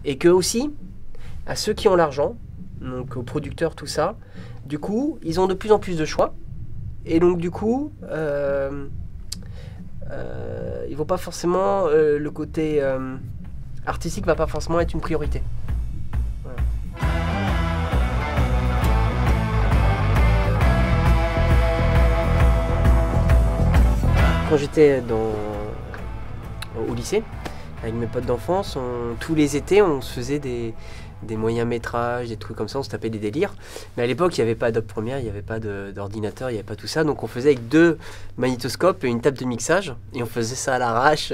Et que aussi, à ceux qui ont l'argent, donc aux producteurs, tout ça, du coup, ils ont de plus en plus de choix. Et donc, du coup, ils vont pas forcément, le côté artistique va pas forcément être une priorité. Voilà. Quand j'étais au lycée, avec mes potes d'enfance, tous les étés, on se faisait des moyens métrages, des trucs comme ça, on se tapait des délires. Mais à l'époque, il n'y avait pas Adobe Premiere, il n'y avait pas d'ordinateur, il n'y avait pas tout ça. Donc on faisait avec 2 magnétoscopes et une table de mixage. Et on faisait ça à l'arrache.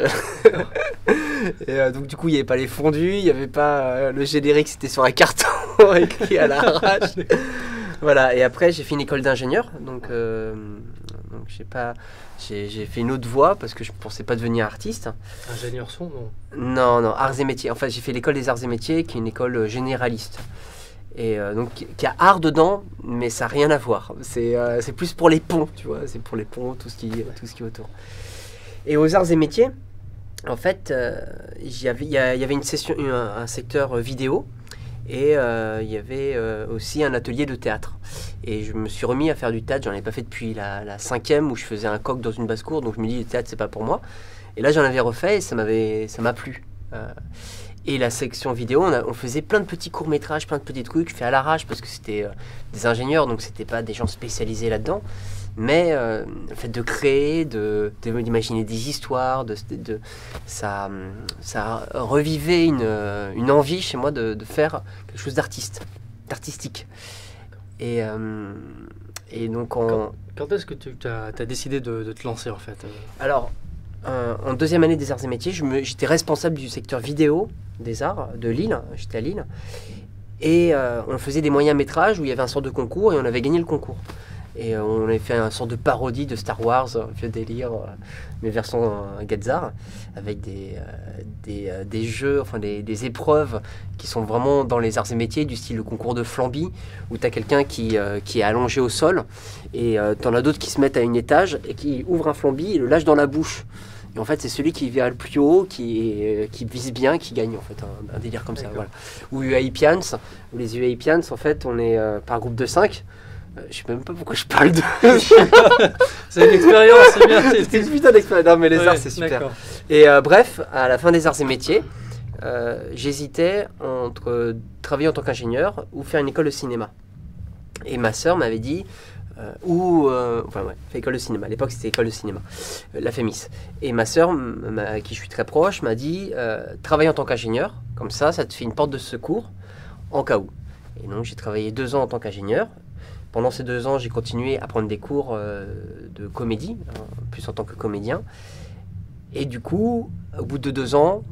Et donc du coup, il n'y avait pas les fondus, il n'y avait pas le générique, c'était sur un carton écrit à l'arrache. Voilà, et après, j'ai fait une école d'ingénieur. Donc j'ai fait une autre voie parce que je ne pensais pas devenir artiste. Ingénieur son, non? Non, arts et métiers. Enfin, j'ai fait l'école des arts et métiers, qui est une école généraliste. Et donc, qui a art dedans, mais ça n'a rien à voir. C'est plus pour les ponts, tu vois. C'est pour les ponts, tout ce qui est autour. Et aux arts et métiers, en fait, il y avait une session, un secteur vidéo. Et il y avait aussi un atelier de théâtre. Et je me suis remis à faire du théâtre. J'en avais pas fait depuis la 5e où je faisais un coq dans une basse-cour. Donc je me dis, le théâtre, c'est pas pour moi. Et là, j'en avais refait et ça m'a plu. Et la section vidéo, on faisait plein de petits courts-métrages, plein de petits trucs. Je fais à l'arrache parce que c'était des ingénieurs, donc c'était pas des gens spécialisés là-dedans. Mais le fait de créer, d'imaginer des histoires, ça revivait une envie chez moi de faire quelque chose d'artistique. Et donc Quand est-ce que tu as décidé de te lancer en fait? Alors, en 2e année des arts et métiers, j'étais responsable du secteur vidéo des arts de Lille. J'étais à Lille. Et on faisait des moyens métrages où il y avait un sort de concours et on avait gagné le concours. Et on avait fait un sort de parodie de Star Wars, un vieux délire, mais version Gazar, avec des jeux, enfin des épreuves qui sont vraiment dans les arts et métiers, du style le concours de Flamby, où tu as quelqu'un qui est allongé au sol, et tu en as d'autres qui se mettent à un étage et qui ouvrent un Flamby et le lâchent dans la bouche. Et en fait, c'est celui qui vient le plus haut, qui vise bien, qui gagne, en fait, un délire comme ça. Voilà. Ou UAIPians, où les UAIPians, en fait, on est par groupe de 5. Je sais même pas pourquoi je parle de... C'est une expérience, c'est bien. C'est une putain d'expérience. Non, mais les arts, c'est super. D'accord. Et bref, à la fin des arts et métiers, j'hésitais entre travailler en tant qu'ingénieur ou faire une école de cinéma. Et ma sœur m'avait dit... école de cinéma. À l'époque, c'était école de cinéma, la FEMIS. Et ma sœur, à qui je suis très proche, m'a dit travaille en tant qu'ingénieur, comme ça te fait une porte de secours en cas où. Et donc, j'ai travaillé 2 ans en tant qu'ingénieur. Pendant ces 2 ans, j'ai continué à prendre des cours de comédie, plus en tant que comédien. Et du coup, au bout de 2 ans,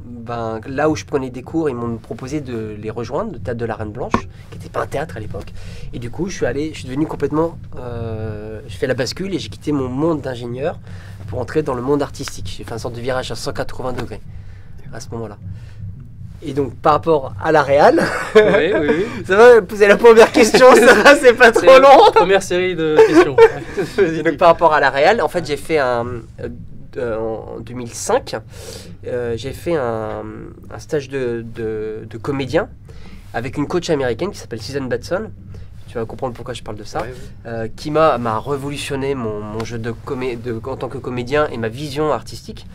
là où je prenais des cours, ils m'ont proposé de les rejoindre, le théâtre de la Reine Blanche, qui n'était pas un théâtre à l'époque. Et du coup, je suis devenu complètement... j'ai fait la bascule et j'ai quitté mon monde d'ingénieur pour entrer dans le monde artistique. J'ai fait une sorte de virage à 180 degrés à ce moment-là. Et donc, par rapport à la réal, oui. Ça va poser la première question, ça va, c'est pas trop long. Première série de questions. Donc, par rapport à la réal, en fait, j'ai fait en 2005, j'ai fait un stage de comédien avec une coach américaine qui s'appelle Susan Batson. Tu vas comprendre pourquoi je parle de ça. Ouais. Qui m'a révolutionné mon jeu en tant que comédien et ma vision artistique.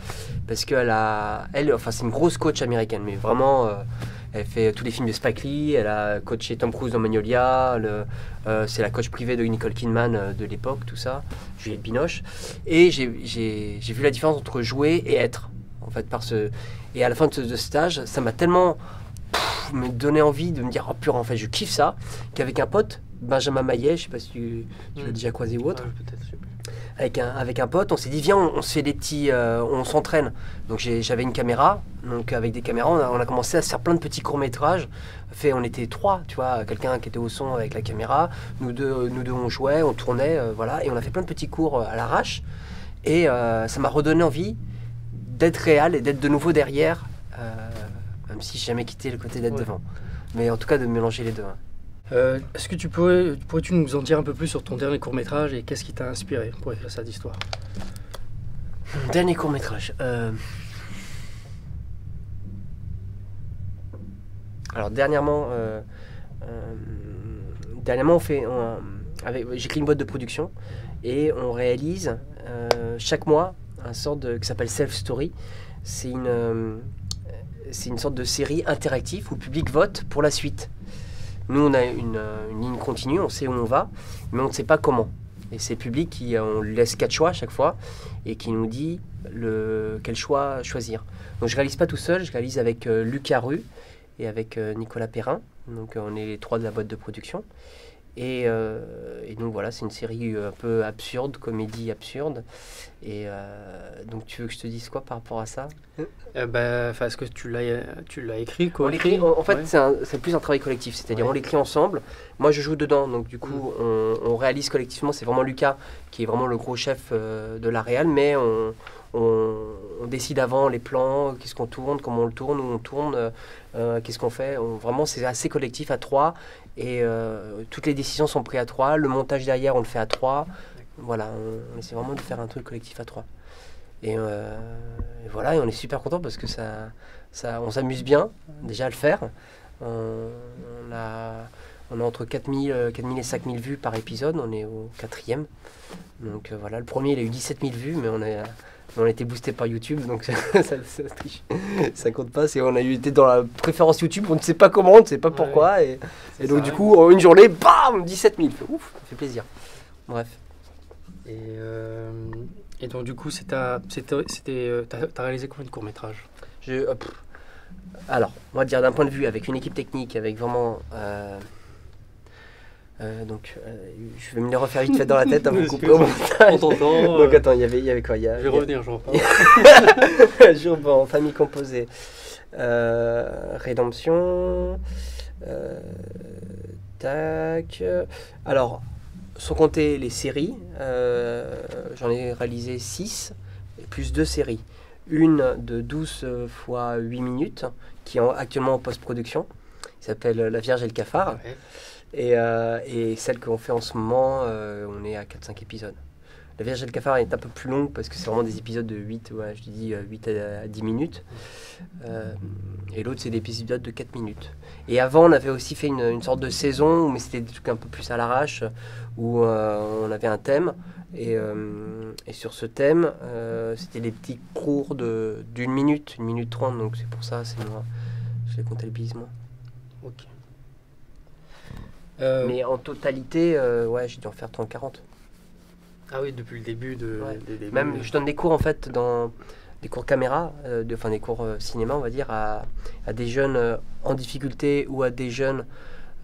Parce qu'elle c'est une grosse coach américaine, mais vraiment, elle fait tous les films de Spike Lee, elle a coaché Tom Cruise dans Magnolia, c'est la coach privée de Nicole Kidman de l'époque, tout ça, Juliette Binoche. Et j'ai vu la différence entre jouer et être, en fait, et à la fin de ce stage, ça m'a tellement me donné envie de me dire, oh purée, en fait, je kiffe ça, qu'avec un pote, Benjamin Maillet, je sais pas si tu l'as déjà croisé ou autre. Peut-être, je sais plus. Avec un pote, on s'est dit viens, on se fait des petits, on s'entraîne. Donc j'avais une caméra, donc avec des caméras, on a commencé à se faire plein de petits courts métrages. On était 3, tu vois, quelqu'un qui était au son avec la caméra, nous deux on jouait, on tournait, voilà, et on a fait plein de petits cours à l'arrache. Et ça m'a redonné envie d'être réel et d'être de nouveau derrière, même si j'ai jamais quitté le côté d'être devant. Mais en tout cas de mélanger les deux. Hein. Est-ce que pourrais-tu nous en dire un peu plus sur ton dernier court-métrage et qu'est-ce qui t'a inspiré pour écrire cette histoire? Mon dernier court-métrage. Alors dernièrement, j'ai créé une boîte de production et on réalise chaque mois un sorte qui s'appelle Self Story. C'est une sorte de série interactive où le public vote pour la suite. Nous, on a une ligne continue, on sait où on va, mais on ne sait pas comment. Et c'est le public on lui laisse 4 choix à chaque fois et qui nous dit quel choix choisir. Donc je ne réalise pas tout seul, je réalise avec Lucas Rue et avec Nicolas Perrin. Donc on est les 3 de la boîte de production. Et donc voilà, c'est une série un peu absurde, comédie absurde. Et donc tu veux que je te dise quoi par rapport à ça? Est-ce que tu l'as écrit, co-écrit? En fait, c'est plus un travail collectif, c'est-à-dire on l'écrit ensemble. Moi, je joue dedans, donc du coup, on réalise collectivement. C'est vraiment Lucas qui est vraiment le gros chef de la réal, mais on décide avant les plans, qu'est-ce qu'on tourne, comment on le tourne, où on tourne, qu'est-ce qu'on fait. Vraiment, c'est assez collectif à 3 et toutes les décisions sont prises à 3. Le montage derrière, on le fait à 3. Voilà, on essaie vraiment de faire un truc collectif à 3. Et voilà, et on est super content parce que on s'amuse bien déjà à le faire. On a entre 4000 et 5000 vues par épisode, on est au 4e. Donc voilà, le premier il a eu 17 000 vues, mais on a été boosté par YouTube, donc ça compte pas. On a été dans la préférence YouTube, on ne sait pas comment, on ne sait pas pourquoi. Et donc ça, du coup, en une journée, bam, 17 000. Ouf, ça fait plaisir. Bref. Et donc du coup, t'as réalisé combien de courts-métrages? Alors, on va dire d'un point de vue avec une équipe technique, avec vraiment... je vais me les refaire vite fait dans la tête avant de couper au montage. Donc attends, il y avait quoi? Je vais revenir, j'en parle. Jour famille composée. Rédemption. Tac. Alors, sans compter les séries, j'en ai réalisé 6, plus 2 séries. Une de 12 fois 8 minutes, qui est actuellement en post-production, qui s'appelle La Vierge et le Cafard. Ouais. Et celle qu'on fait en ce moment, on est à 4-5 épisodes. La Vierge et le Cafard est un peu plus longue parce que c'est vraiment des épisodes de 8 à 10 minutes. Et l'autre, c'est des épisodes de 4 minutes. Et avant, on avait aussi fait une sorte de saison, mais c'était des trucs un peu plus à l'arrache, où on avait un thème. Et sur ce thème, c'était des petits cours d'une minute, 1 minute 30. Donc c'est pour ça, je les comptabilise moins. Ok. Mais en totalité, j'ai dû en faire 30-40. Ah oui, depuis le début des débuts. Même, je donne des cours en fait dans des cours caméra, des cours cinéma, on va dire, à des jeunes en difficulté ou à des jeunes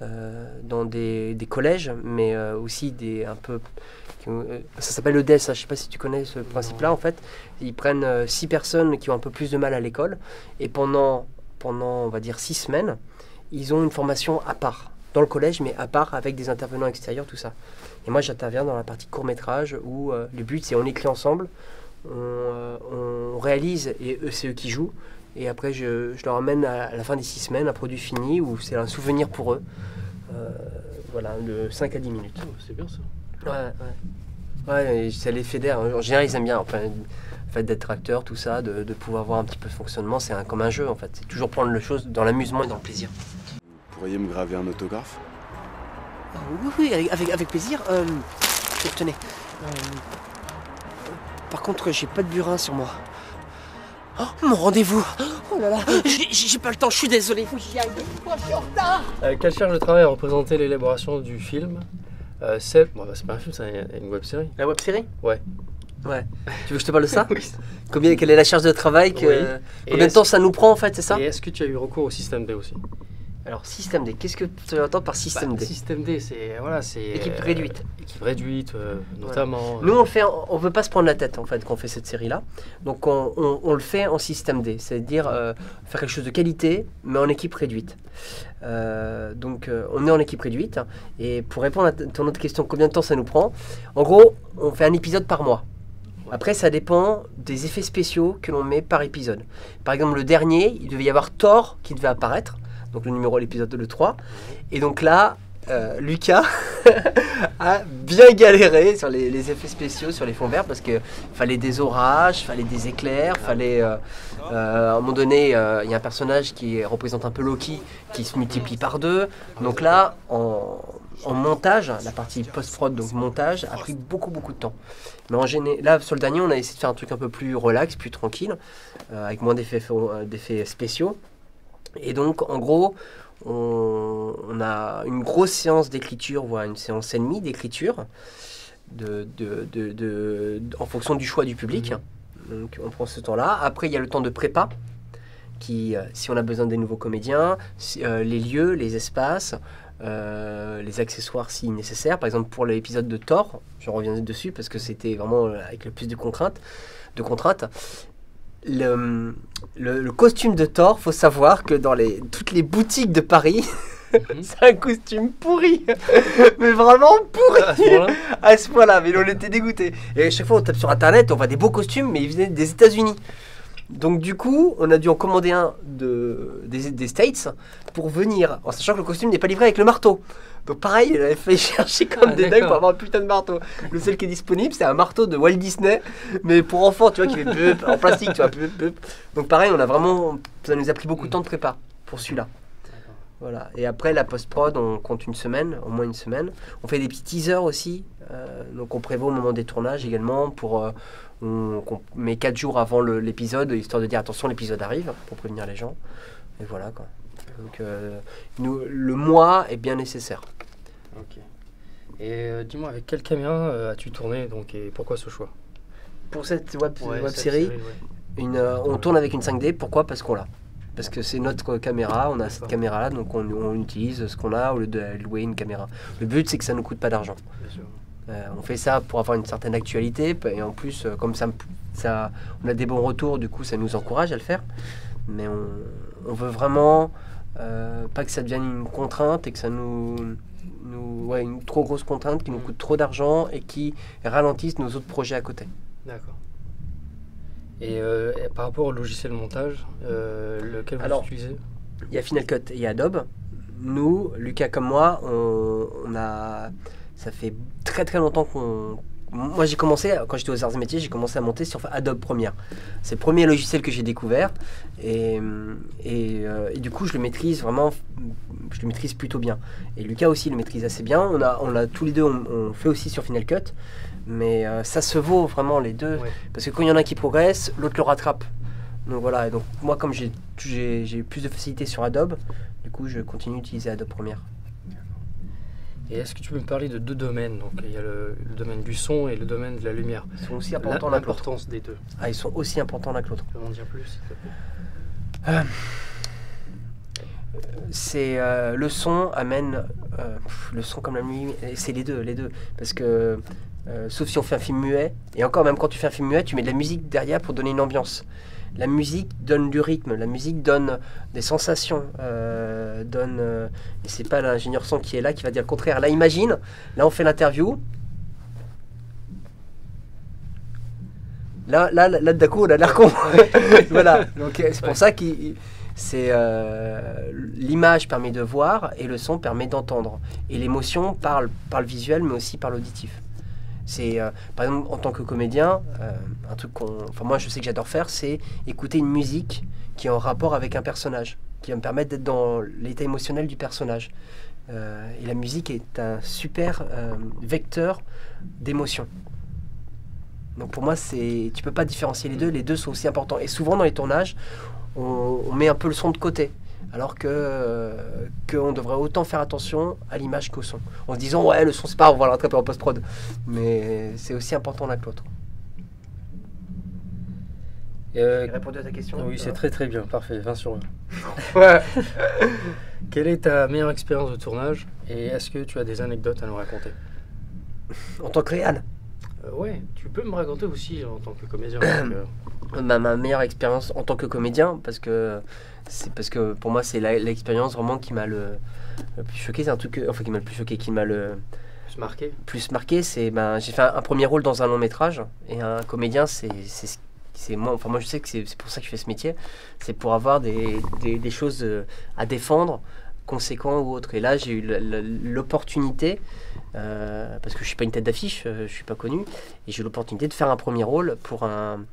dans des collèges, mais aussi ça s'appelle le DES, je ne sais pas si tu connais ce principe-là. En fait, ils prennent 6 personnes qui ont un peu plus de mal à l'école et pendant on va dire 6 semaines, ils ont une formation à part. Dans le collège, mais à part, avec des intervenants extérieurs, tout ça. Et moi, j'interviens dans la partie court-métrage où le but, c'est on écrit ensemble, on réalise, et c'est eux qui jouent. Et après, je leur amène à la fin des 6 semaines un produit fini où c'est un souvenir pour eux. Voilà, de 5 à 10 minutes. Oh, c'est bien ça. Ouais, ça les fédère. En général, ils aiment bien. Enfin, le fait d'être acteur, tout ça, de pouvoir voir un petit peu le fonctionnement, c'est comme un jeu, en fait. C'est toujours prendre les choses dans l'amusement et dans le plaisir. Vous pourriez me graver un autographe? Oui, avec plaisir. Tenez. Par contre, j'ai pas de burin sur moi. Oh, mon rendez-vous. Oh là là, j'ai pas le temps, je suis désolé. Faut que j'y aille, je suis en retard. Quelle charge de travail a représenté l'élaboration du film? C'est pas un film, c'est une web-série. La web-série? Ouais. Tu veux que je te parle de ça? Oui. Quelle est la charge de travail combien de temps ça nous prend en fait, c'est ça? Et est-ce que tu as eu recours au système D aussi? Alors, système D, qu'est-ce que tu entends par système D? Système D, c'est équipe réduite. Équipe réduite, notamment. Nous, on veut pas se prendre la tête en fait quand on fait cette série-là. Donc, on le fait en système D, c'est-à-dire faire quelque chose de qualité, mais en équipe réduite. Donc, on est en équipe réduite. Et pour répondre à ton autre question, combien de temps ça nous prend? En gros, on fait un épisode par mois. Après, ça dépend des effets spéciaux que l'on met par épisode. Par exemple, le dernier, il devait y avoir Thor qui devait apparaître. Donc l'épisode 3. Et donc là, Lucas a bien galéré sur les effets spéciaux, sur les fonds verts, parce qu'il fallait des orages, fallait des éclairs, fallait... à un moment donné, il y a un personnage qui représente un peu Loki, qui se multiplie par deux. Donc là, en montage, la partie post-prod, donc montage, a pris beaucoup de temps. Mais là, sur le dernier, on a essayé de faire un truc un peu plus relax, plus tranquille, avec moins d'effets spéciaux. Et donc, en gros, on a une grosse séance d'écriture, voire une séance et demie d'écriture, en fonction du choix du public. Donc, on prend ce temps-là. Après, il y a le temps de prépa, si on a besoin des nouveaux comédiens, les lieux, les espaces, les accessoires si nécessaire. Par exemple, pour l'épisode de Thor, je reviens dessus parce que c'était vraiment avec le plus de contraintes. Le costume de Thor, faut savoir que dans toutes les boutiques de Paris, c'est un costume pourri, mais vraiment pourri à ce point-là. Mais on était dégoûtés. Et à chaque fois, on tape sur internet, on voit des beaux costumes, mais ils venaient des États-Unis. Donc du coup, on a dû en commander un des States pour venir, en sachant que le costume n'est pas livré avec le marteau. Donc pareil, il avait fallu chercher comme des dingues pour avoir un putain de marteau. Le seul qui est disponible, c'est un marteau de Walt Disney, mais pour enfants, tu vois, qui fait bup, en plastique, tu vois, bup. Donc pareil, ça nous a pris beaucoup de temps de prépa pour celui-là. Voilà. Et après la post-prod, on compte au moins une semaine. On fait des petits teasers aussi, donc on prévoit au moment des tournages également on met 4 jours avant l'épisode, histoire de dire attention, l'épisode arrive, pour prévenir les gens. Et voilà quoi. Donc le mois est bien nécessaire. Ok. Et dis-moi, avec quelle caméra as-tu tourné donc, et pourquoi ce choix? Pour cette web série, on tourne avec une 5D. Pourquoi? Parce qu'on l'a. Parce que c'est notre caméra, on a cette caméra-là, donc on utilise ce qu'on a au lieu de louer une caméra. Le but, c'est que ça ne nous coûte pas d'argent. Bien sûr. On fait ça pour avoir une certaine actualité, et en plus, comme ça, on a des bons retours, du coup, ça nous encourage à le faire. Mais on veut vraiment pas que ça devienne une contrainte et que ça une trop grosse contrainte qui nous coûte trop d'argent et qui ralentisse nos autres projets à côté. D'accord. Et par rapport au logiciel de montage, lequel vous utilisez? Il y a Final Cut et il y a Adobe. Nous, Lucas comme moi, ça fait très longtemps moi j'ai commencé, quand j'étais aux Arts et Métiers, j'ai commencé à monter sur Adobe Premiere. C'est le premier logiciel que j'ai découvert et du coup je le maîtrise plutôt bien. Et Lucas aussi le maîtrise assez bien. On a tous les deux, on fait aussi sur Final Cut, mais ça se vaut vraiment les deux, parce que quand il y en a un qui progresse, l'autre le rattrape. Donc voilà, et donc moi comme j'ai plus de facilité sur Adobe, du coup je continue d'utiliser Adobe Premiere. Et est-ce que tu peux me parler de deux domaines? Donc il y a le domaine du son et le domaine de la lumière. Ils sont aussi importants l'un que l'autre. L'importance des deux. Ah, ils sont aussi importants l'un que l'autre. Tu peux m'en dire plus, s'il te plaît? C'est le son amène le son comme la nuit, c'est les deux, parce que sauf si on fait un film muet, et encore même quand tu fais un film muet, tu mets de la musique derrière pour donner une ambiance. La musique donne du rythme, la musique donne des sensations, et c'est pas l'ingénieur son qui est là qui va dire le contraire. Là, imagine, là on fait l'interview. Là d'un coup on a l'air con. Voilà, donc c'est pour ça que l'image permet de voir et le son permet d'entendre. Et l'émotion par le visuel mais aussi par l'auditif. C'est par exemple en tant que comédien, un truc moi je sais que j'adore faire, c'est écouter une musique qui est en rapport avec un personnage, qui va me permettre d'être dans l'état émotionnel du personnage. Et la musique est un super vecteur d'émotion. Donc pour moi, tu peux pas différencier les deux sont aussi importants. Et souvent dans les tournages, on met un peu le son de côté. Alors qu'on devrait autant faire attention à l'image qu'au son. En se disant, ouais, le son, c'est pas, on va le rattraper en post-prod. Mais c'est aussi important l'un que l'autre. J'ai répondu à ta question? Oui, c'est très bien, parfait, 20 sur 20. Ouais. Quelle est ta meilleure expérience de tournage et est-ce que tu as des anecdotes à nous raconter? En tant que réal? Ouais, tu peux me raconter aussi en tant que comédien. Ma meilleure expérience en tant que comédien, parce que pour moi c'est l'expérience vraiment qui m'a le plus choqué. C'est un truc qui m'a le plus choqué, qui m'a le plus marqué, c'est j'ai fait un premier rôle dans un long métrage, et un comédien c'est moi, moi je sais que c'est pour ça que je fais ce métier, c'est pour avoir des choses à défendre conséquent ou autre. Et là, j'ai eu l'opportunité, parce que je suis pas une tête d'affiche, je suis pas connu, et j'ai eu l'opportunité de faire un premier rôle pour un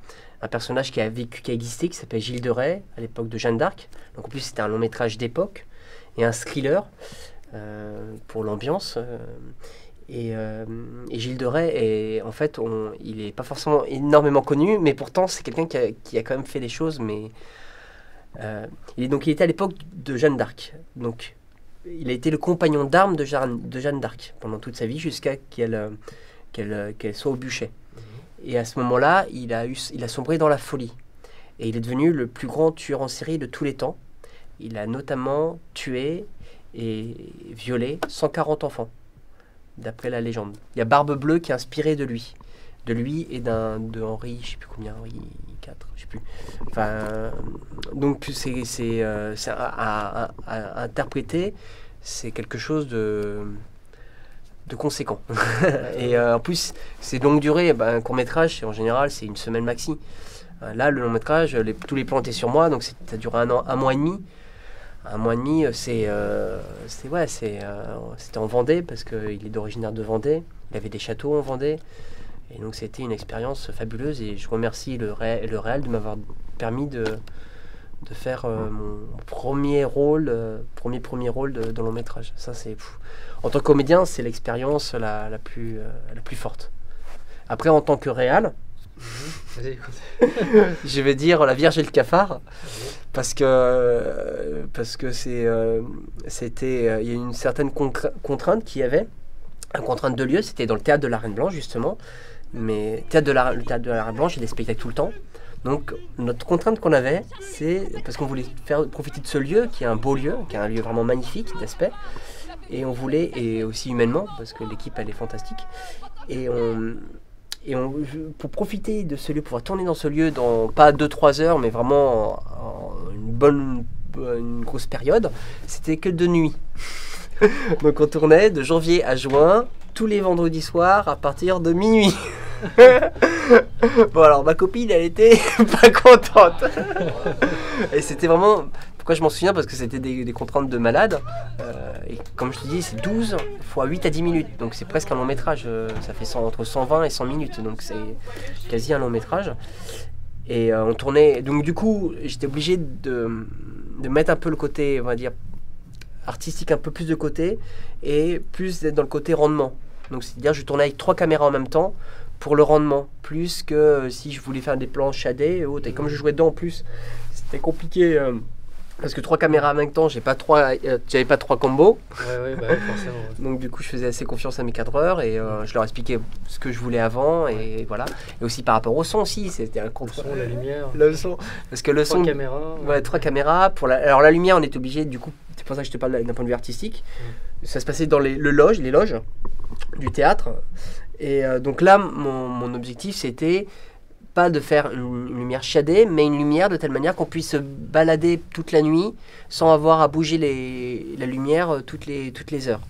personnage qui a vécu, qui a existé, qui s'appelle Gilles de Rais, à l'époque de Jeanne d'Arc. Donc en plus, c'était un long métrage d'époque, et un thriller pour l'ambiance. Et Gilles de Rais, en fait, il n'est pas forcément énormément connu, mais pourtant, c'est quelqu'un qui a quand même fait des choses. Mais, il était à l'époque de Jeanne d'Arc. Donc, il a été le compagnon d'armes de Jeanne d'Arc pendant toute sa vie, jusqu'à qu'elle soit au bûcher. Et à ce moment-là, il a sombré dans la folie. Et il est devenu le plus grand tueur en série de tous les temps. Il a notamment tué et violé 140 enfants. D'après la légende. Il y a Barbe Bleue qui est inspiré de lui et de Henri, je sais plus combien, Henri IV, je sais plus. Enfin, donc c'est à interpréter, c'est quelque chose de conséquent. Et en plus, c'est de longue durée. Un court métrage, en général, c'est une semaine maxi. Là, le long métrage, tous les plans étaient sur moi, donc ça dure un mois et demi. Un mois et demi, c'était en Vendée, parce qu'il est originaire de Vendée. Il avait des châteaux en Vendée. Et donc, c'était une expérience fabuleuse. Et je remercie le réal de m'avoir permis de faire mon premier rôle, premier rôle de long métrage. Ça, en tant que comédien, c'est l'expérience la plus forte. Après, en tant que réal, je vais dire La Vierge et le cafard, parce que c'était il y a une certaine contrainte qu'il y avait, une contrainte de lieu. C'était dans le théâtre de la Reine Blanche, justement, mais le théâtre de la Reine Blanche, il y a des spectacles tout le temps. Donc notre contrainte qu'on avait, c'est parce qu'on voulait faire profiter de ce lieu qui est un beau lieu, qui est un lieu vraiment magnifique d'aspect, et on voulait, et aussi humainement, parce que l'équipe elle est fantastique, pour profiter de ce lieu, pouvoir tourner dans ce lieu dans pas 2-3 heures, mais vraiment une grosse période, c'était que de nuit. Donc on tournait de janvier à juin, tous les vendredis soirs à partir de minuit. Bon, alors ma copine, elle était pas contente. Et c'était vraiment... Pourquoi je m'en souviens? Parce que c'était des contraintes de malade. Et comme je te dis, c'est 12 fois 8 à 10 minutes. Donc c'est presque un long métrage. Ça fait entre 120 et 100 minutes. Donc c'est quasi un long métrage. Et on tournait... Donc du coup, j'étais obligé de mettre un peu le côté, on va dire, artistique un peu plus de côté. Et plus d'être dans le côté rendement. Donc c'est-à-dire, je tournais avec 3 caméras en même temps pour le rendement. Plus que si je voulais faire des plans shadés et autres. Et comme je jouais dedans en plus, c'était compliqué... Parce que 3 caméras en même temps, j'avais pas 3 combos. Ouais, forcément. Donc du coup, je faisais assez confiance à mes cadreurs et je leur expliquais ce que je voulais avant et voilà. Et aussi par rapport au son aussi, c'était un contre. Le son, la lumière. Le son, parce que le 3 son. caméras. Ouais, 3 caméras. Alors la lumière, on était obligé. Du coup, c'est pour ça que je te parle d'un point de vue artistique. Ça se passait dans les loges du théâtre. Et donc là, mon objectif, c'était pas de faire une lumière shadée, mais une lumière de telle manière qu'on puisse se balader toute la nuit sans avoir à bouger la lumière toutes les heures.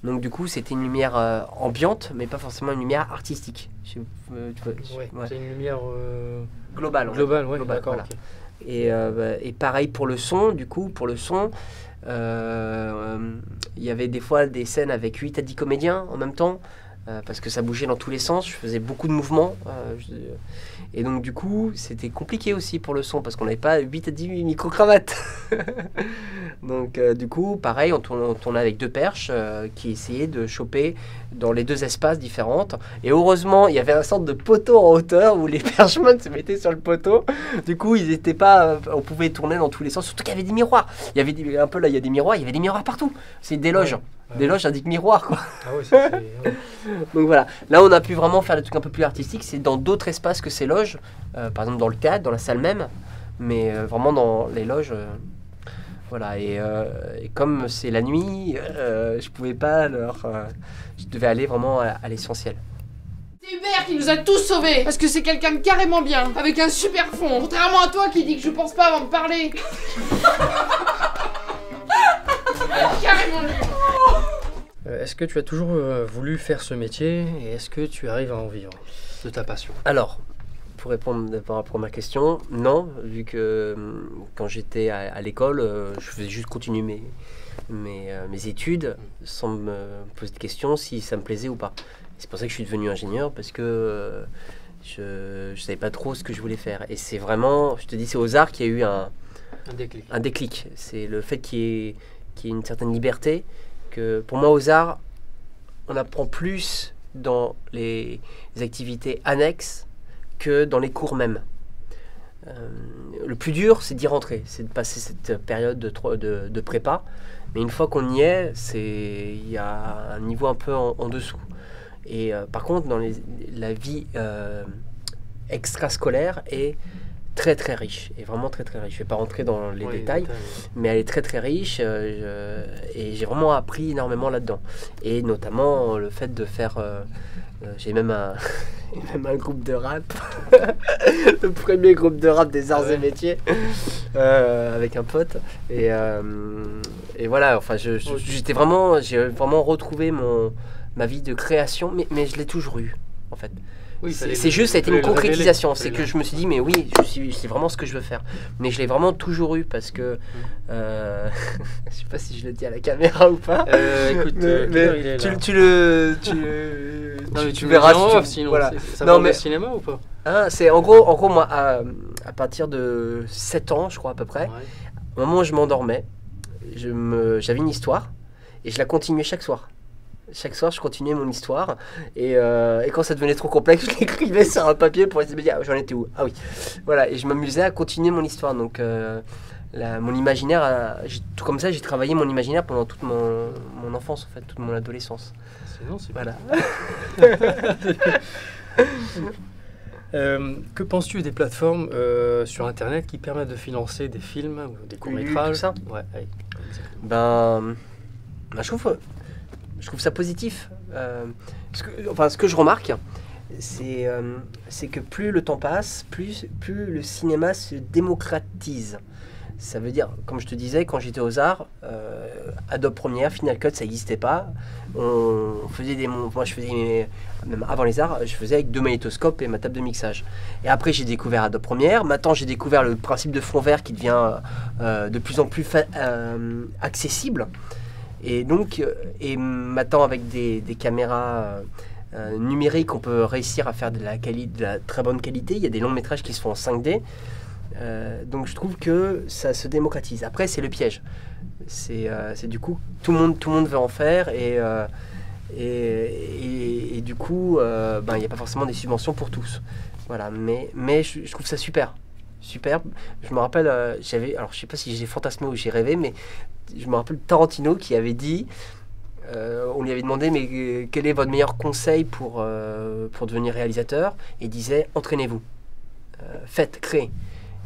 Donc du coup, c'était une lumière ambiante, mais pas forcément une lumière artistique. C'est une lumière globale. Globale, ouais, globale, d'accord. voilà. Okay. Et pareil pour le son, il y avait des fois des scènes avec 8 à 10 comédiens en même temps. Parce que ça bougeait dans tous les sens, je faisais beaucoup de mouvements. Et donc du coup, c'était compliqué aussi pour le son, parce qu'on n'avait pas 8 à 10 micro-cravates. Donc du coup, pareil, on tournait avec 2 perches qui essayaient de choper dans les 2 espaces différents. Et heureusement, il y avait un sorte de poteau en hauteur où les perchemans se mettaient sur le poteau. Du coup, ils étaient pas... on pouvait tourner dans tous les sens, surtout qu'il y avait des miroirs. Il y avait il y a des miroirs, il y avait des miroirs partout. C'est des loges. Ouais. Des loges indiquent miroir, quoi. Ah ouais, c'est... Donc voilà, là on a pu vraiment faire des trucs un peu plus artistiques, c'est dans d'autres espaces que ces loges, par exemple dans le théâtre, dans la salle même, mais vraiment dans les loges, voilà, et comme c'est la nuit, je pouvais pas je devais aller vraiment à l'essentiel. C'est Hubert qui nous a tous sauvés, parce que c'est quelqu'un de carrément bien, avec un super fond, contrairement à toi qui dis que je pense pas avant de parler. Carrément lui. Est-ce que tu as toujours voulu faire ce métier et est-ce que tu arrives à en vivre de ta passion? Alors, pour répondre par rapport à ma question, non, vu que quand j'étais à l'école, je faisais juste continuer mes études sans me poser de questions si ça me plaisait ou pas. C'est pour ça que je suis devenu ingénieur, parce que je savais pas trop ce que je voulais faire. Et c'est vraiment, je te dis, c'est aux arts qu'il y a eu un déclic. C'est le fait qu'il y ait une certaine liberté, que pour moi aux arts, on apprend plus dans les activités annexes que dans les cours même. Le plus dur, c'est d'y rentrer, c'est de passer cette période de prépa. Mais une fois qu'on y est, il y a un niveau un peu en dessous. Et par contre, dans la vie extrascolaire est très très riche, et vraiment très très riche. Je ne vais pas rentrer dans les détails, mais elle est très très riche, et j'ai vraiment appris énormément là-dedans. Et notamment le fait de faire... j'ai même un groupe de rap, le premier groupe de rap des arts et métiers, avec un pote. Et voilà, enfin, j'ai vraiment retrouvé ma vie de création, mais je l'ai toujours eu, en fait. Oui, c'est juste, ça a été une concrétisation. C'est que je me suis dit, mais oui, c'est vraiment ce que je veux faire. Mais je l'ai vraiment toujours eu, parce que je sais pas si je le dis à la caméra ou pas. Écoute, mais tu verras si tu... sinon, voilà. Ça va au cinéma ou pas? C'est en gros moi, à partir de 7 ans, je crois à peu près, au moment où je m'endormais, j'avais une histoire et je la continuais chaque soir. Chaque soir, je continuais mon histoire, et quand ça devenait trop complexe, je l'écrivais sur un papier pour essayer de me dire, j'en étais où? Ah oui, voilà, et je m'amusais à continuer mon histoire. Donc mon imaginaire, tout comme ça, j'ai travaillé mon imaginaire pendant toute mon enfance, en fait, toute mon adolescence. C'est voilà. Que penses-tu des plateformes sur Internet qui permettent de financer des films ou des courts-métrages? Tout ça? Ouais, je trouve ça positif. Ce que je remarque, c'est que plus le temps passe, plus le cinéma se démocratise. Ça veut dire, comme je te disais, quand j'étais aux arts, Adobe Premiere, Final Cut, ça n'existait pas. Moi, je faisais, même avant les arts, je faisais avec 2 magnétoscopes et ma table de mixage. Et après, j'ai découvert Adobe Premiere. Maintenant, j'ai découvert le principe de fond vert qui devient de plus en plus accessible. Et donc, maintenant, avec des caméras numériques, on peut réussir à faire de la très bonne qualité. Il y a des longs métrages qui se font en 5D. Donc je trouve que ça se démocratise. Après, c'est le piège. C'est du coup, tout le monde veut en faire, et du coup, il n'y a pas forcément des subventions pour tous. Voilà, mais je trouve ça super. Je me rappelle, alors je sais pas si j'ai fantasmé ou j'ai rêvé, mais je me rappelle Tarantino qui avait dit, on lui avait demandé, mais quel est votre meilleur conseil pour devenir réalisateur? Et il disait, entraînez-vous, faites, créez.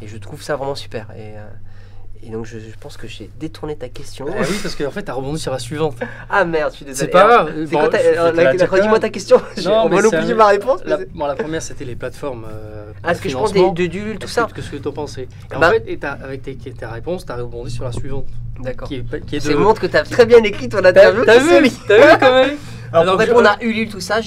Et je trouve ça vraiment super. Et donc je pense que j'ai détourné ta question. Oui, parce qu'en fait, tu as rebondi sur la suivante. Ah merde, je suis désolé. C'est pas grave. Redis-moi ta question. On va oublier ma réponse. La première, c'était les plateformes. Ce que je pense de tout ça. Qu'est-ce que tu en pensais? Et en fait, avec ta réponse, tu as rebondi sur la suivante. D'accord. Ça montre que tu as très bien écrit ton interview. T'as vu quand même? Alors, pour répondre à Ulule, tout ça,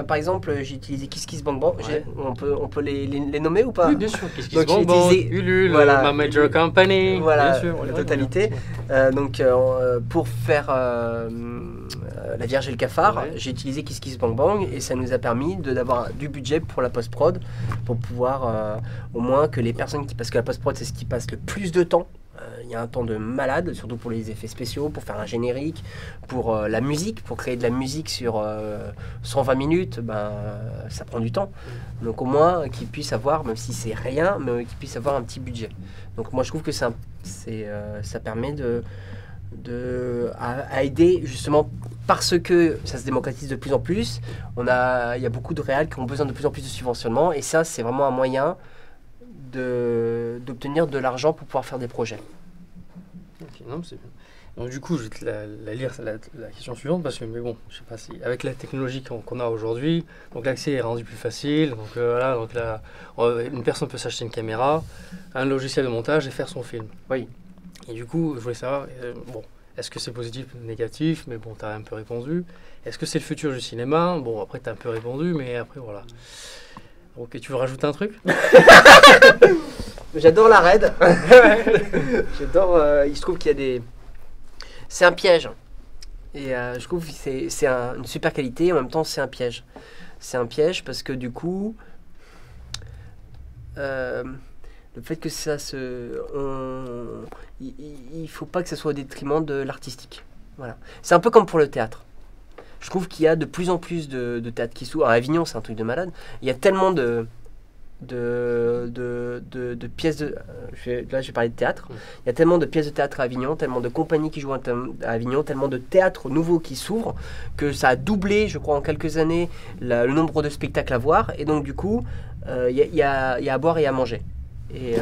par exemple, j'ai utilisé KissKissBankBank. On peut les nommer ou pas? Oui, bien sûr. KissKissBankBank, Ulule, voilà, Ma Major Company. Voilà, bien sûr, la totalité. Donc, pour faire La Vierge et le Cafard, j'ai utilisé KissKissBankBank, et ça nous a permis d'avoir du budget pour la post-prod, pour pouvoir au moins que les personnes parce que la post-prod, c'est ce qui passe le plus de temps. Il y a un temps de malade, surtout pour les effets spéciaux, pour faire un générique, pour la musique, pour créer de la musique sur 120 minutes, ça prend du temps. Donc au moins qu'ils puissent avoir, même si c'est rien, mais qu'ils puissent avoir un petit budget. Donc moi je trouve que ça permet à aider, justement parce que ça se démocratise de plus en plus. Il y a beaucoup de réals qui ont besoin de plus en plus de subventionnement, et ça c'est vraiment un moyen d'obtenir de l'argent pour pouvoir faire des projets. Ok, non, c'est bien. Donc du coup, je vais te la lire la question suivante, parce que, mais bon, je sais pas si avec la technologie qu'on a aujourd'hui, donc l'accès est rendu plus facile. Donc voilà, donc là, une personne peut s'acheter une caméra, un logiciel de montage et faire son film. Oui. Et du coup, je voulais savoir, est-ce que c'est positif ou négatif? Mais bon, tu as un peu répondu. Est-ce que c'est le futur du cinéma? Bon, après, tu as un peu répondu, mais après, voilà. Ok, tu veux rajouter un truc? J'adore la raid. J'adore. Il se trouve qu'il y a des. c'est un piège. Et je trouve que c'est une super qualité, en même temps c'est un piège. C'est un piège parce que du coup, le fait que ça il faut pas que ça soit au détriment de l'artistique. Voilà. C'est un peu comme pour le théâtre. Je trouve qu'il y a de plus en plus de théâtre qui s'ouvre. À Avignon, c'est un truc de malade. Il y a tellement de pièces de... Là, je vais parler de théâtre. Il y a tellement de pièces de théâtre à Avignon, tellement de compagnies qui jouent à Avignon, tellement de théâtres nouveaux qui s'ouvrent, que ça a doublé, je crois, en quelques années, le nombre de spectacles à voir. Et donc, du coup, il y a à boire et à manger. Et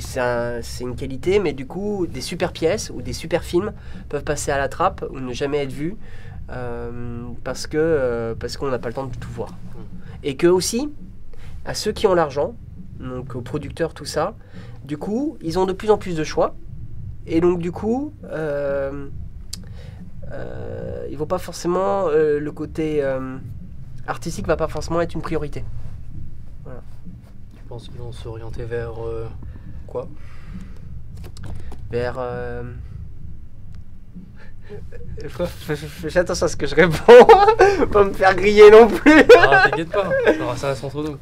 c'est une qualité, mais du coup, des super pièces ou des super films peuvent passer à la trappe ou ne jamais être vus parce qu'on n'a pas le temps de tout voir. Et que aussi, à ceux qui ont l'argent, donc aux producteurs, tout ça, du coup, ils ont de plus en plus de choix. Et donc, du coup, ils vont pas forcément, le côté artistique va pas forcément être une priorité. Voilà. Tu penses qu'ils vont s'orienter vers quoi? Vers... Fais attention à ce que je réponds, pas me faire griller non plus. Ah, t'inquiète pas, ça reste entre nous.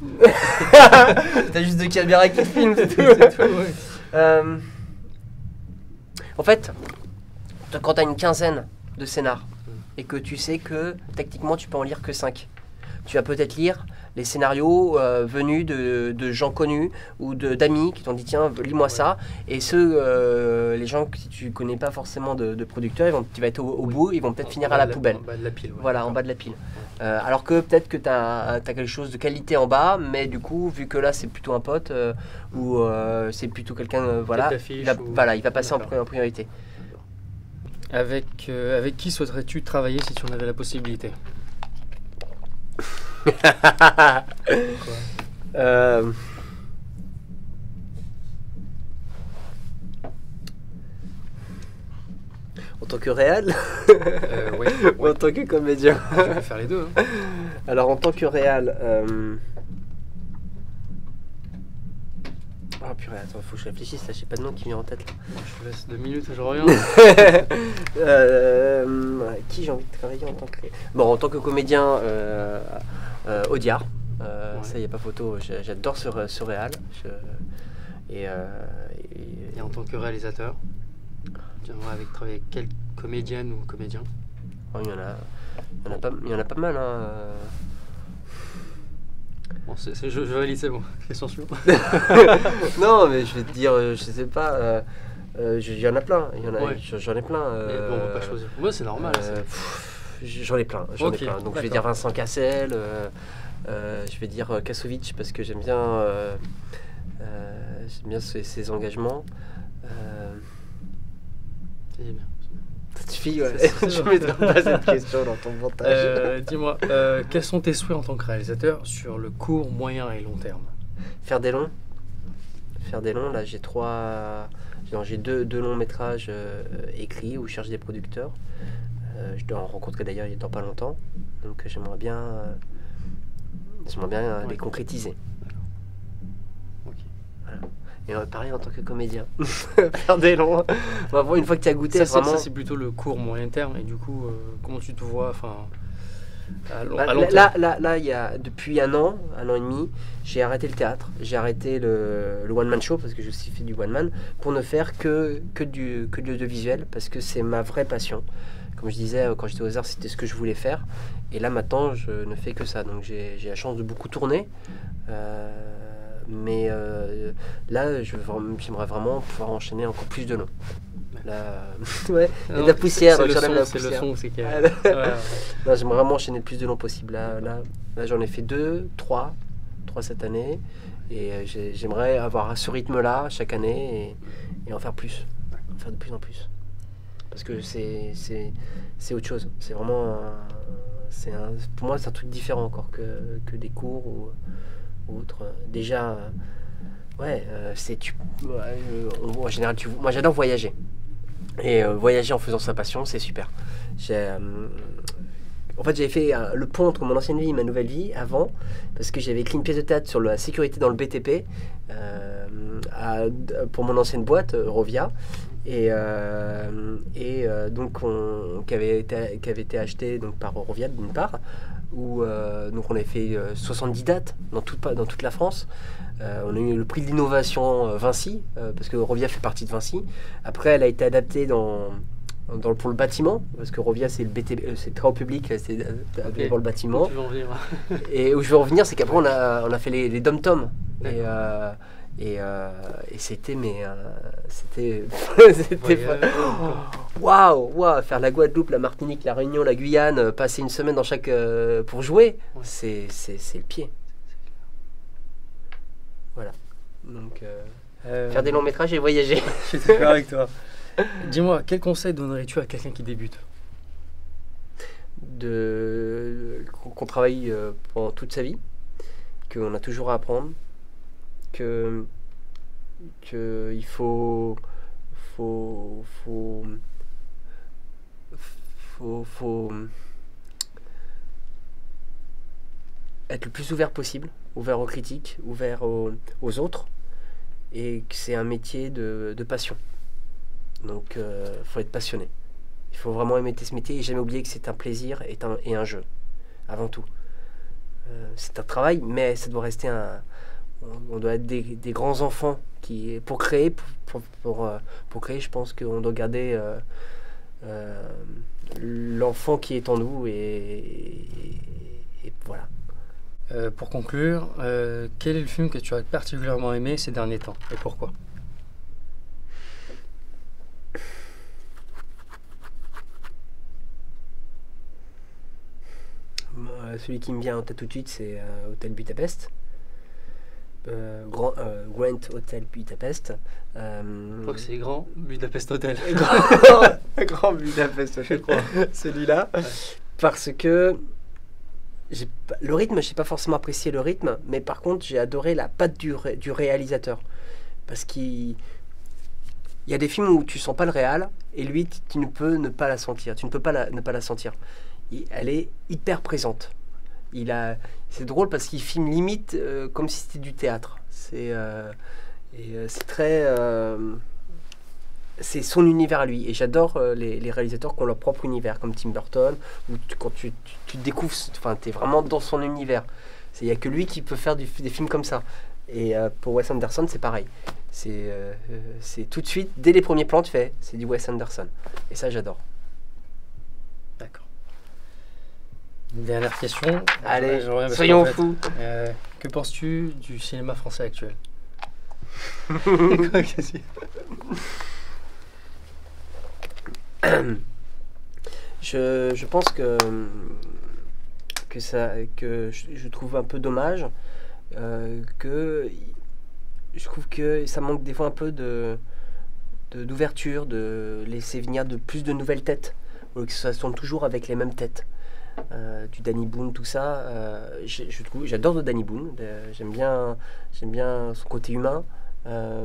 T'as juste deux caméras qui filment, c'est tout. C'est tout, ouais. En fait, quand t'as une quinzaine de scénars et que tu sais que techniquement tu peux en lire que 5, tu vas peut-être lire les scénarios venus de gens connus ou d'amis qui t'ont dit tiens lis-moi ça, et ceux les gens que tu connais pas forcément de producteurs, tu vas être au bout, ils vont peut-être finir à la poubelle. En bas de la pile. Ouais. Voilà, en bas de la pile. Alors que peut-être que tu as quelque chose de qualité en bas, mais du coup vu que là c'est plutôt un pote ou c'est plutôt quelqu'un voilà, il va passer en priorité. Avec qui souhaiterais-tu travailler si tu en avais la possibilité? En tant que réal Ouais. ou en tant que comédien? Je vais faire les deux. Hein. Alors en tant que réal, oh purée, attends, faut que je réfléchisse, là j'ai pas de nom qui vient en tête là. Je te laisse 2 minutes et je reviens. Qui j'ai envie de travailler en tant que... Bon, en tant que comédien, Audiard. Ça y a pas photo, j'adore ce réal. Et en tant que réalisateur, tu aimerais travailler avec quelle comédienne ou comédien? Oh, il y en a pas mal. Hein. Bon, je valide, c'est bon. Question suivante. Non, mais je vais te dire, je sais pas. Il y en a plein. J'en ai plein. Mais bon, on va pas choisir. Moi, c'est normal. J'en ai plein. Okay, Donc je vais dire Vincent Cassel. Je vais dire Kassovitch parce que j'aime bien ses engagements. C'est bien. Ça suffit, ouais. Je ne mettrai pas cette question dans ton montage. Dis-moi, quels sont tes souhaits en tant que réalisateur sur le court, moyen et long terme? Faire des longs, là j'ai deux longs métrages écrits où je cherche des producteurs. Je dois en rencontrer d'ailleurs il n'y a pas longtemps. Donc j'aimerais bien les concrétiser. Ok. Voilà. Et pareil en tant que comédien. Faire des longs. Bon, une fois que tu as goûté, ça, vraiment... c'est plutôt le court, moyen terme. Et du coup, comment tu te vois à long terme? Là, il y a, depuis un an et demi, j'ai arrêté le théâtre. J'ai arrêté le one-man show parce que je suis fait du one-man pour ne faire que de l'audiovisuel parce que c'est ma vraie passion. Comme je disais, quand j'étais aux Arts, c'était ce que je voulais faire. Et là, maintenant, je ne fais que ça. Donc, j'ai la chance de beaucoup tourner. Mais là, j'aimerais vraiment pouvoir enchaîner encore plus de longs. Là, ouais, il y a de la poussière. C'est le son, c'est qu'il y a... Non, j'aimerais vraiment enchaîner le plus de longs possible. Là, j'en ai fait 2, 3 cette année. Et j'aimerais avoir ce rythme-là chaque année et en faire plus. En faire de plus en plus. Parce que c'est autre chose. C'est vraiment... pour moi, c'est un truc différent encore que des cours ou autre. Déjà, en général, moi j'adore voyager. Et voyager en faisant sa passion, c'est super. En fait, j'avais fait le pont entre mon ancienne vie et ma nouvelle vie avant, parce que j'avais écrit une pièce de théâtre sur la sécurité dans le BTP. pour mon ancienne boîte, Rovia, donc qui avait été acheté donc, par Rovia d'une part, où donc on avait fait 70 dates dans toute la France. On a eu le prix de l'innovation Vinci, parce que Rovia fait partie de Vinci. Après, elle a été adaptée pour le bâtiment, parce que Rovia c'est le BTP, c'est très haut public, c'est Ok. pour le bâtiment. Tu veux en venir. Et où je veux revenir, c'est qu'après on a fait les dom-toms. Et c'était c'était waouh, faire la Guadeloupe, la Martinique, la Réunion, la Guyane, passer une semaine dans chaque pour jouer, Ouais. c'est le pied. Voilà. Donc faire des longs métrages et voyager. Je suis d'accord avec toi. Dis-moi, quel conseil donnerais-tu à quelqu'un qui débute? Qu'on travaille pendant toute sa vie, qu'on a toujours à apprendre, que il faut être le plus ouvert possible, ouvert aux critiques, ouvert aux autres, et que c'est un métier de passion. Donc faut être passionné. Il faut vraiment aimer ce métier et jamais oublier que c'est un plaisir et un jeu, avant tout. C'est un travail, mais ça doit rester on doit être des grands enfants pour créer, pour créer, je pense qu'on doit garder l'enfant qui est en nous et voilà. Pour conclure, quel est le film que tu as particulièrement aimé ces derniers temps et pourquoi? Celui qui me vient en tête tout de suite, c'est Hôtel Budapest. Grand Hôtel Budapest. Je crois que c'est Grand Budapest Hotel. Grand Budapest, Je crois. celui-là. Ouais. Parce que le rythme, j'ai pas forcément apprécié le rythme, mais par contre, j'ai adoré la patte du réalisateur. Parce qu'il y a des films où tu sens pas le réal, et lui, tu ne peux ne pas la sentir. Tu ne peux pas ne pas la sentir. Elle est hyper présente. C'est drôle parce qu'il filme limite comme si c'était du théâtre. C'est très... c'est son univers à lui. Et j'adore les réalisateurs qui ont leur propre univers, comme Tim Burton, où quand tu te découvres, enfin, tu es vraiment dans son univers. Il n'y a que lui qui peut faire des films comme ça. Et pour Wes Anderson, c'est pareil. C'est tout de suite, dès les premiers plans, tu fais, c'est du Wes Anderson. Et ça, j'adore. D'accord. Une dernière question. Allez, J'aimerais, parce soyons qu'en fait, fous. que penses-tu du cinéma français actuel? Quoi, qu'est-ce que Je pense que je trouve un peu dommage que je trouve que ça manque des fois un peu d'ouverture, de laisser venir plus de nouvelles têtes, au lieu que ça se tourne toujours avec les mêmes têtes. Du Danny Boone, tout ça, j'adore Danny Boone, j'aime bien son côté humain,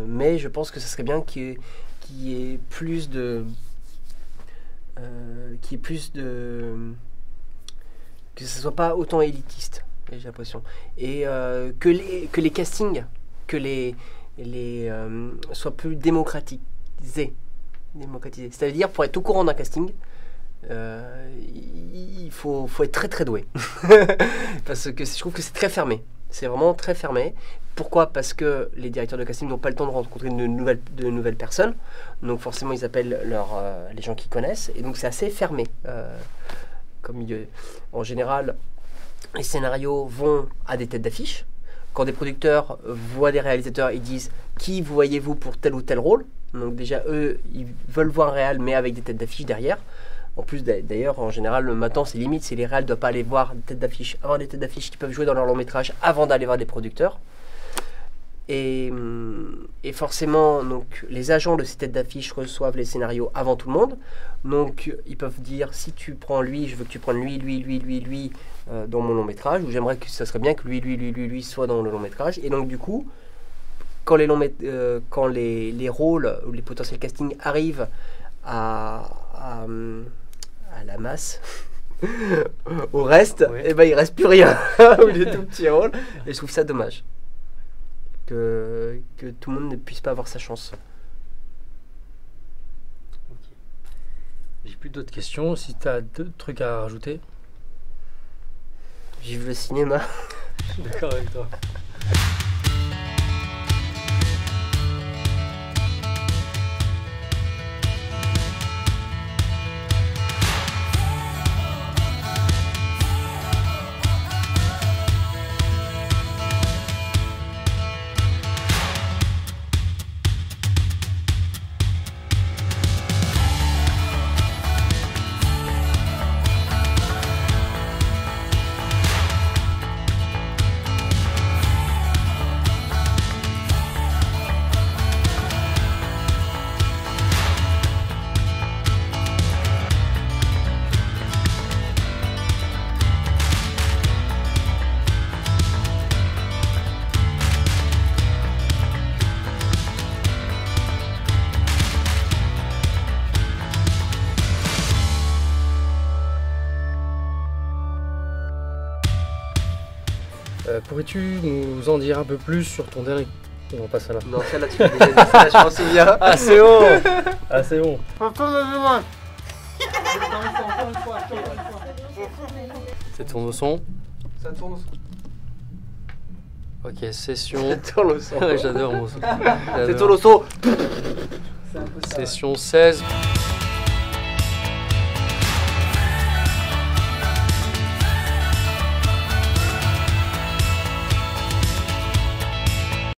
mais je pense que ce serait bien qu'il y ait plus de que ce soit pas autant élitiste, j'ai l'impression, et que les castings soient plus démocratisés. C'est-à-dire, pour être au courant d'un casting, il faut être très très doué. Parce que je trouve que c'est très fermé. C'est vraiment très fermé. Pourquoi? Parce que les directeurs de casting n'ont pas le temps de rencontrer de nouvelles personnes. Donc forcément, ils appellent les gens qu'ils connaissent. Et donc c'est assez fermé. Comme milieu. En général, les scénarios vont à des têtes d'affiche. Quand des producteurs voient des réalisateurs, ils disent qui voyez-vous pour tel ou tel rôle. Donc déjà, eux, ils veulent voir un réal, mais avec des têtes d'affiche derrière. En plus, d'ailleurs, en général, maintenant, c'est limite, c'est les réals ne doivent pas aller voir des têtes d'affiche, avoir des têtes d'affiche qui peuvent jouer dans leur long métrage avant d'aller voir des producteurs. Et forcément, donc, les agents de ces têtes d'affiche reçoivent les scénarios avant tout le monde. Donc, ils peuvent dire, si tu prends lui, je veux que tu prennes lui dans mon long métrage, ou j'aimerais que ça serait bien que lui soit dans le long métrage. Et donc, du coup, quand les rôles ou les potentiels castings arrivent à la masse, au reste, Oui. et ben il reste plus rien. Ou des tout petits rôles. Et je trouve ça dommage. que tout le monde ne puisse pas avoir sa chance. J'ai plus d'autres questions. Si tu as d'autres trucs à rajouter. Vive le cinéma. Je suis d'accord avec toi. Pourrais-tu nous en dire un peu plus sur ton dernier... On passe à là. Non, celle-là, tu l'as déjà dit, celle-là, je m'en souviens. Ah, c'est bon. Ah, c'est bon. C'est tourne-son. Ça tourne au son. Ok, session... Ça tourne au son. Ouais, j'adore mon son. C'est tourne au son. Session 16.